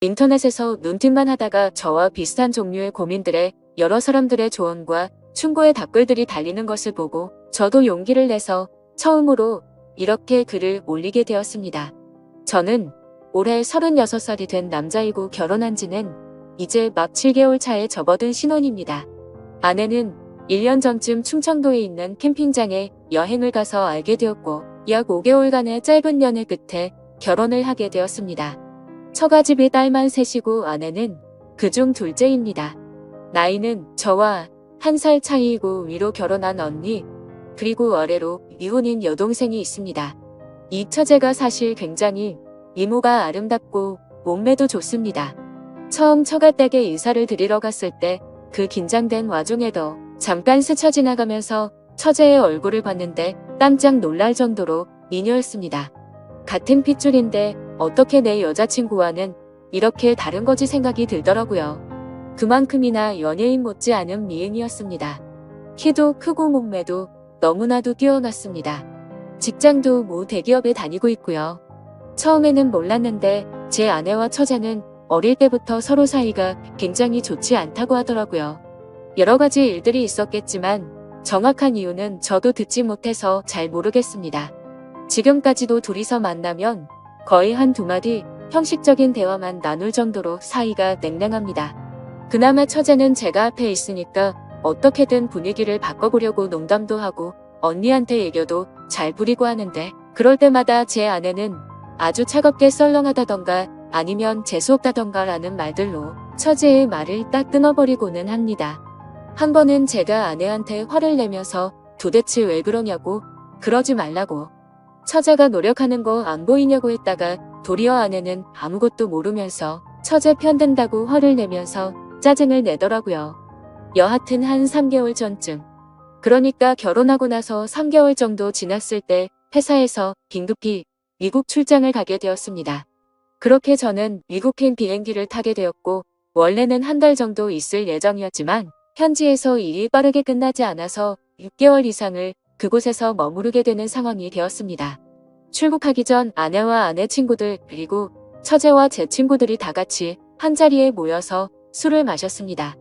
인터넷에서 눈팅만 하다가 저와 비슷한 종류의 고민들에 여러 사람들의 조언과 충고의 답글들이 달리는 것을 보고 저도 용기를 내서 처음으로 이렇게 글을 올리게 되었습니다. 저는 올해 36살이 된 남자이고 결혼한 지는 이제 막 7개월 차에 접어든 신혼입니다. 아내는 1년 전쯤 충청도에 있는 캠핑장에 여행을 가서 알게 되었고 약 5개월간의 짧은 연애 끝에 결혼을 하게 되었습니다. 처가집이 딸만 셋이고 아내는 그중 둘째입니다. 나이는 저와 1살 차이이고 위로 결혼한 언니, 그리고 아래로 미혼인 여동생이 있습니다. 이 처제가 사실 굉장히 미모가 아름답고 몸매도 좋습니다. 처음 처가댁에 인사를 드리러 갔을 때 그 긴장된 와중에도 잠깐 스쳐 지나가면서 처제의 얼굴을 봤는데 깜짝 놀랄 정도로 미녀였습니다. 같은 핏줄인데 어떻게 내 여자친구와는 이렇게 다른 거지 생각이 들더라고요. 그만큼이나 연예인 못지않은 미인이었습니다. 키도 크고 몸매도 너무나도 뛰어났습니다. 직장도 모 대기업에 다니고 있고요. 처음에는 몰랐는데 제 아내와 처제는 어릴 때부터 서로 사이가 굉장히 좋지 않다고 하더라고요. 여러 가지 일들이 있었겠지만 정확한 이유는 저도 듣지 못해서 잘 모르겠습니다. 지금까지도 둘이서 만나면 거의 한두 마디 형식적인 대화만 나눌 정도로 사이가 냉랭합니다. 그나마 처제는 제가 앞에 있으니까 어떻게든 분위기를 바꿔보려고 농담도 하고 언니한테 애교도 잘 부리고 하는데 그럴 때마다 제 아내는 아주 차갑게 썰렁하다던가 아니면 재수없다던가 라는 말들로 처제의 말을 딱 끊어버리고는 합니다. 한 번은 제가 아내한테 화를 내면서 도대체 왜 그러냐고, 그러지 말라고, 처제가 노력하는 거 안 보이냐고 했다가 도리어 아내는 아무것도 모르면서 처제 편든다고 화를 내면서 짜증을 내더라고요. 여하튼 한 3개월 전쯤, 그러니까 결혼하고 나서 3개월 정도 지났을 때 회사에서 긴급히 미국 출장을 가게 되었습니다. 그렇게 저는 미국행 비행기를 타게 되었고 원래는 한 달 정도 있을 예정이었지만 현지에서 일이 빠르게 끝나지 않아서 6개월 이상을 그곳에서 머무르게 되는 상황이 되었습니다. 출국하기 전 아내와 아내 친구들 그리고 처제와 제 친구들이 다 같이 한자리에 모여서 술을 마셨습니다.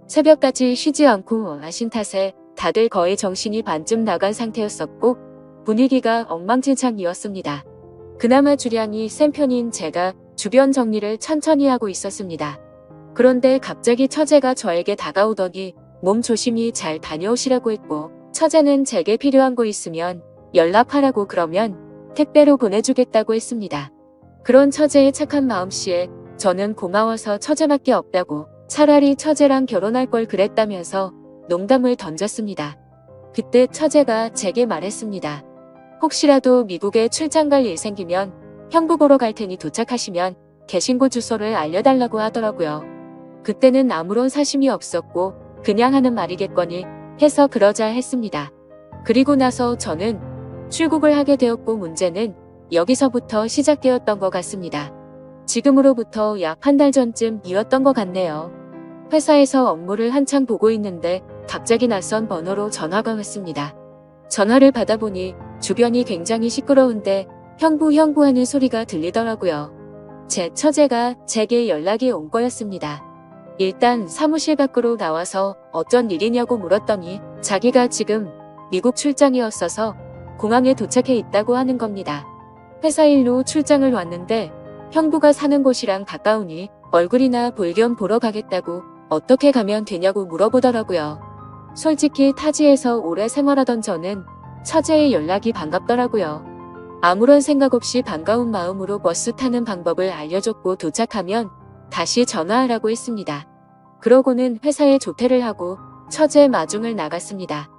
새벽까지 쉬지 않고 마신 탓에 다들 거의 정신이 반쯤 나간 상태였었고 분위기가 엉망진창이었습니다. 그나마 주량이 센 편인 제가 주변 정리를 천천히 하고 있었습니다. 그런데 갑자기 처제가 저에게 다가오더니 몸 조심히 잘 다녀오시라고 했고 처제는 제게 필요한 거 있으면 연락하라고 그러면 택배로 보내주겠다고 했습니다. 그런 처제의 착한 마음씨에 저는 고마워서 처제밖에 없다고 차라리 처제랑 결혼할 걸 그랬다면서 농담을 던졌습니다. 그때 처제가 제게 말했습니다. 혹시라도 미국에 출장 갈 일 생기면 형부 보러 갈 테니 도착하시면 계신 곳 주소를 알려달라고 하더라고요. 그때는 아무런 사심이 없었고 그냥 하는 말이겠거니 해서 그러자 했습니다. 그리고 나서 저는 출국을 하게 되었고 문제는 여기서부터 시작되었던 것 같습니다. 지금으로부터 약 한 달 전쯤이었던 것 같네요. 회사에서 업무를 한창 보고 있는데 갑자기 낯선 번호로 전화가 왔습니다. 전화를 받아보니 주변이 굉장히 시끄러운데 형부 하는 소리가 들리더라고요. 제 처제가 제게 연락이 온 거였습니다. 일단 사무실 밖으로 나와서 어쩐 일이냐고 물었더니 자기가 지금 미국 출장이었어서 공항에 도착해 있다고 하는 겁니다. 회사 일로 출장을 왔는데 형부가 사는 곳이랑 가까우니 얼굴이나 볼 겸 보러 가겠다고 어떻게 가면 되냐고 물어보더라고요. 솔직히 타지에서 오래 생활하던 저는 처제의 연락이 반갑더라고요. 아무런 생각 없이 반가운 마음으로 버스 타는 방법을 알려줬고 도착하면 다시 전화하라고 했습니다. 그러고는 회사에 조퇴를 하고 처제 마중을 나갔습니다.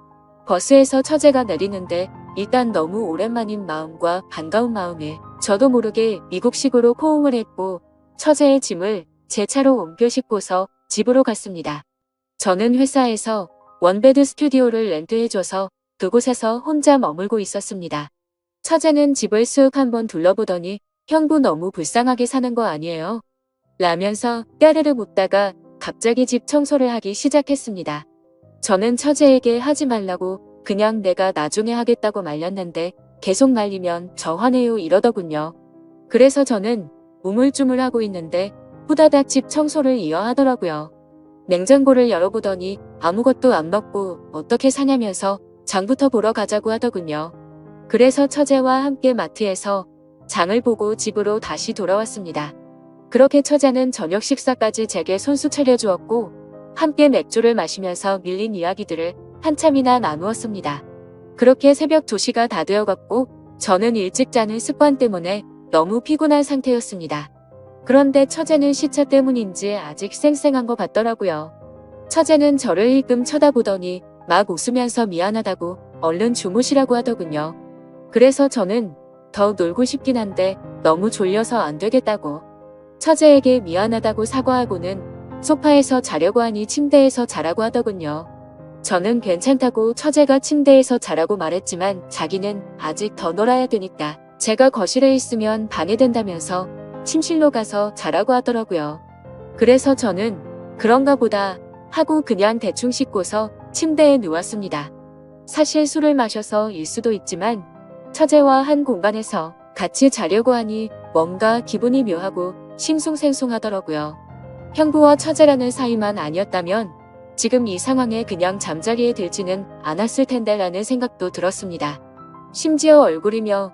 버스에서 처제가 내리는데 일단 너무 오랜만인 마음과 반가운 마음에 저도 모르게 미국식으로 호응을 했고 처제의 짐을 제 차로 옮겨 싣고서 집으로 갔습니다. 저는 회사에서 원베드 스튜디오를 렌트해줘서 그곳에서 혼자 머물고 있었습니다. 처제는 집을 쓱 한번 둘러보더니 형부 너무 불쌍하게 사는 거 아니에요? 라면서 까르르 묻다가 갑자기 집 청소를 하기 시작했습니다. 저는 처제에게 하지 말라고 그냥 내가 나중에 하겠다고 말렸는데 계속 말리면 저 화내요 이러더군요. 그래서 저는 우물쭈물하고 있는데 후다닥 집 청소를 이어 하더라고요. 냉장고를 열어보더니 아무것도 안 먹고 어떻게 사냐면서 장부터 보러 가자고 하더군요. 그래서 처제와 함께 마트에서 장을 보고 집으로 다시 돌아왔습니다. 그렇게 처제는 저녁 식사까지 제게 손수 차려주었고 함께 맥주를 마시면서 밀린 이야기들을 한참이나 나누었습니다. 그렇게 새벽 2시가 다 되어갔고 저는 일찍 자는 습관 때문에 너무 피곤한 상태였습니다. 그런데 처제는 시차 때문인지 아직 쌩쌩한 것 같더라고요. 처제는 저를 힐끔 쳐다보더니 막 웃으면서 미안하다고 얼른 주무시라고 하더군요. 그래서 저는 더 놀고 싶긴 한데 너무 졸려서 안 되겠다고 처제에게 미안하다고 사과하고는 소파에서 자려고 하니 침대에서 자라고 하더군요. 저는 괜찮다고 처제가 침대에서 자라고 말했지만 자기는 아직 더 놀아야 되니까 제가 거실에 있으면 방해된다면서 침실로 가서 자라고 하더라고요. 그래서 저는 그런가 보다 하고 그냥 대충 씻고서 침대에 누웠습니다. 사실 술을 마셔서일 수도 있지만 처제와 한 공간에서 같이 자려고 하니 뭔가 기분이 묘하고 싱숭생숭하더라고요. 형부와 처제라는 사이만 아니었다면 지금 이 상황에 그냥 잠자리에 들지는 않았을 텐데 라는 생각도 들었습니다. 심지어 얼굴이며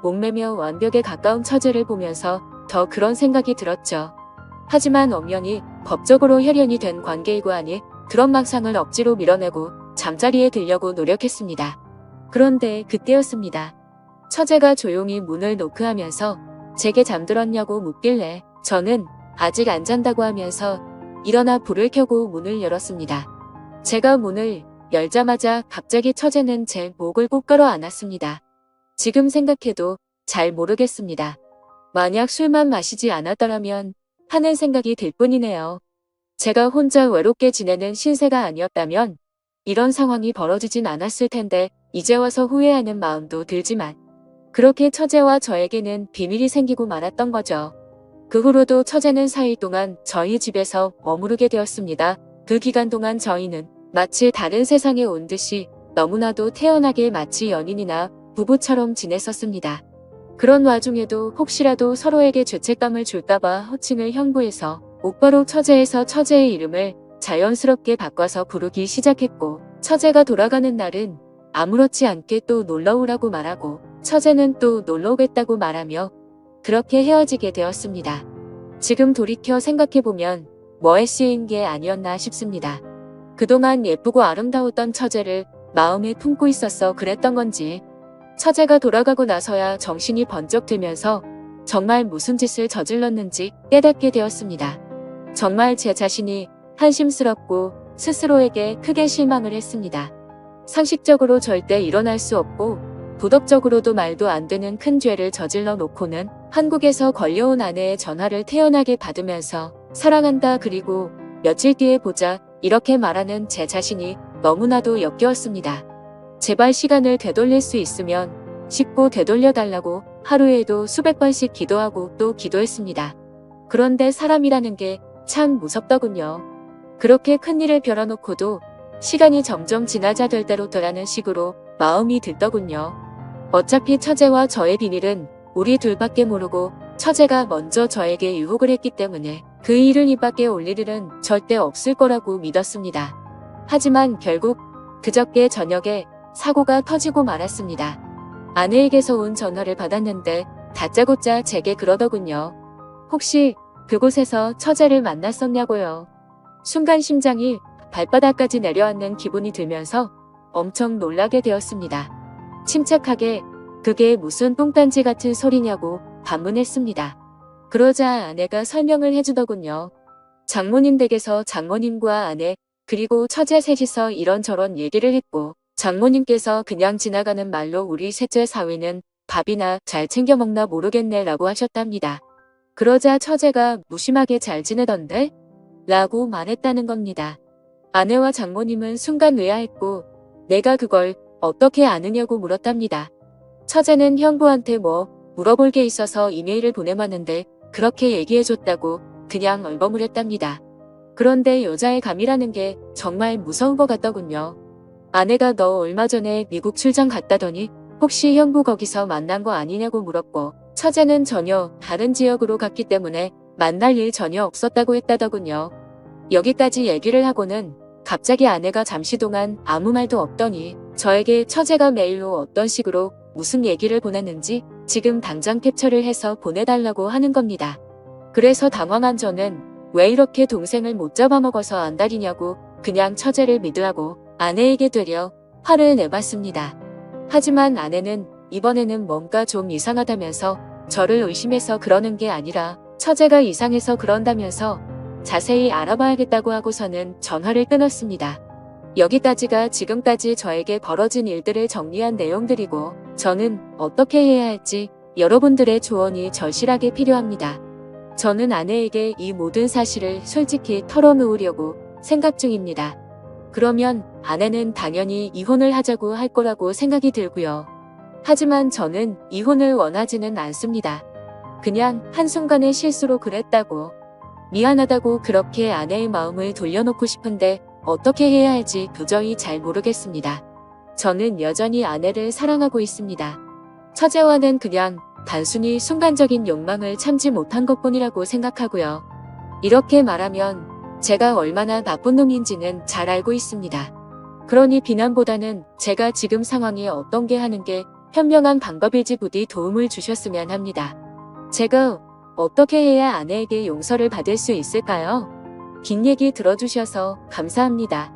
몸매며 완벽에 가까운 처제를 보면서 더 그런 생각이 들었죠. 하지만 엄연히 법적으로 혈연이 된 관계이고 하니 그런 망상을 억지로 밀어내고 잠자리에 들려고 노력했습니다. 그런데 그때였습니다. 처제가 조용히 문을 노크하면서 제게 잠들었냐고 묻길래 저는 아직 안 잔다고 하면서 일어나 불을 켜고 문을 열었습니다. 제가 문을 열자마자 갑자기 처제는 제 목을 꼭 끌어 안았습니다. 지금 생각해도 잘 모르겠습니다. 만약 술만 마시지 않았더라면 하는 생각이 들 뿐이네요. 제가 혼자 외롭게 지내는 신세가 아니었다면 이런 상황이 벌어지진 않았을 텐데 이제 와서 후회하는 마음도 들지만 그렇게 처제와 저에게는 비밀이 생기고 말았던 거죠. 그 후로도 처제는 4일 동안 저희 집에서 머무르게 되었습니다. 그 기간 동안 저희는 마치 다른 세상에 온 듯이 너무나도 태연하게 마치 연인이나 부부처럼 지냈었습니다. 그런 와중에도 혹시라도 서로에게 죄책감을 줄까봐 호칭을 형부에서 오빠로 처제에서 처제의 이름을 자연스럽게 바꿔서 부르기 시작했고 처제가 돌아가는 날은 아무렇지 않게 또 놀러오라고 말하고 처제는 또 놀러오겠다고 말하며 그렇게 헤어지게 되었습니다. 지금 돌이켜 생각해보면 뭐에 쓰인 게 아니었나 싶습니다. 그동안 예쁘고 아름다웠던 처제를 마음에 품고 있었어 그랬던 건지 처제가 돌아가고 나서야 정신이 번쩍 들면서 정말 무슨 짓을 저질렀는지 깨닫게 되었습니다. 정말 제 자신이 한심스럽고 스스로에게 크게 실망을 했습니다. 상식적으로 절대 일어날 수 없고 도덕적으로도 말도 안 되는 큰 죄를 저질러 놓고는 한국에서 걸려온 아내의 전화를 태연하게 받으면서 사랑한다 그리고 며칠 뒤에 보자 이렇게 말하는 제 자신이 너무나도 역겨웠습니다. 제발 시간을 되돌릴 수 있으면 쉽고 되돌려달라고 하루에도 수백 번씩 기도하고 또 기도했습니다. 그런데 사람이라는 게 참 무섭더군요. 그렇게 큰일을 벼러놓고도 시간이 점점 지나자 될 대로 더라는 식으로 마음이 들더군요. 어차피 처제와 저의 비밀은 우리 둘밖에 모르고 처제가 먼저 저에게 유혹을 했기 때문에 그 일을 입 밖에 올릴 일은 절대 없을 거라고 믿었습니다. 하지만 결국 그저께 저녁에 사고가 터지고 말았습니다. 아내에게서 온 전화를 받았는데 다짜고짜 제게 그러더군요. 혹시 그곳에서 처제를 만났었냐고요. 순간 심장이 발바닥까지 내려앉는 기분이 들면서 엄청 놀라게 되었습니다. 침착하게 그게 무슨 똥단지 같은 소리냐고 반문했습니다. 그러자 아내가 설명을 해주더군요. 장모님 댁에서 장모님과 아내 그리고 처제 셋이서 이런저런 얘기를 했고 장모님께서 그냥 지나가는 말로 우리 셋째 사위는 밥이나 잘 챙겨 먹나 모르겠네 라고 하셨답니다. 그러자 처제가 무심하게 잘 지내던데? 라고 말했다는 겁니다. 아내와 장모님은 순간 의아했고 내가 그걸 어떻게 아느냐고 물었답니다. 처제는 형부한테 뭐 물어볼 게 있어서 이메일을 보내봤는데 그렇게 얘기해줬다고 그냥 얼버무렸답니다. 그런데 여자의 감이라는 게 정말 무서운 것 같더군요. 아내가 너 얼마 전에 미국 출장 갔다더니 혹시 형부 거기서 만난 거 아니냐고 물었고 처제는 전혀 다른 지역으로 갔기 때문에 만날 일 전혀 없었다고 했다더군요. 여기까지 얘기를 하고는 갑자기 아내가 잠시 동안 아무 말도 없더니 저에게 처제가 메일로 어떤 식으로 무슨 얘기를 보냈는지 지금 당장 캡처를 해서 보내달라고 하는 겁니다. 그래서 당황한 저는 왜 이렇게 동생을 못 잡아먹어서 안달이냐고 그냥 처제를 믿으라고 아내에게 되려 화를 내봤습니다. 하지만 아내는 이번에는 뭔가 좀 이상하다면서 저를 의심해서 그러는 게 아니라 처제가 이상해서 그런다면서 자세히 알아봐야겠다고 하고서는 전화를 끊었습니다. 여기까지가 지금까지 저에게 벌어진 일들을 정리한 내용들이고 저는 어떻게 해야 할지 여러분들의 조언이 절실하게 필요합니다. 저는 아내에게 이 모든 사실을 솔직히 털어놓으려고 생각 중입니다. 그러면 아내는 당연히 이혼을 하자고 할 거라고 생각이 들고요. 하지만 저는 이혼을 원하지는 않습니다. 그냥 한순간의 실수로 그랬다고 미안하다고 그렇게 아내의 마음을 돌려놓고 싶은데 어떻게 해야 할지 도저히 잘 모르겠습니다. 저는 여전히 아내를 사랑하고 있습니다. 처제와는 그냥 단순히 순간적인 욕망을 참지 못한 것뿐이라고 생각하고요. 이렇게 말하면 제가 얼마나 나쁜 놈인지는 잘 알고 있습니다. 그러니 비난보다는 제가 지금 상황이 어떤 게 하는 게 현명한 방법일지 부디 도움을 주셨으면 합니다. 제가 어떻게 해야 아내에게 용서를 받을 수 있을까요? 긴 얘기 들어주셔서 감사합니다.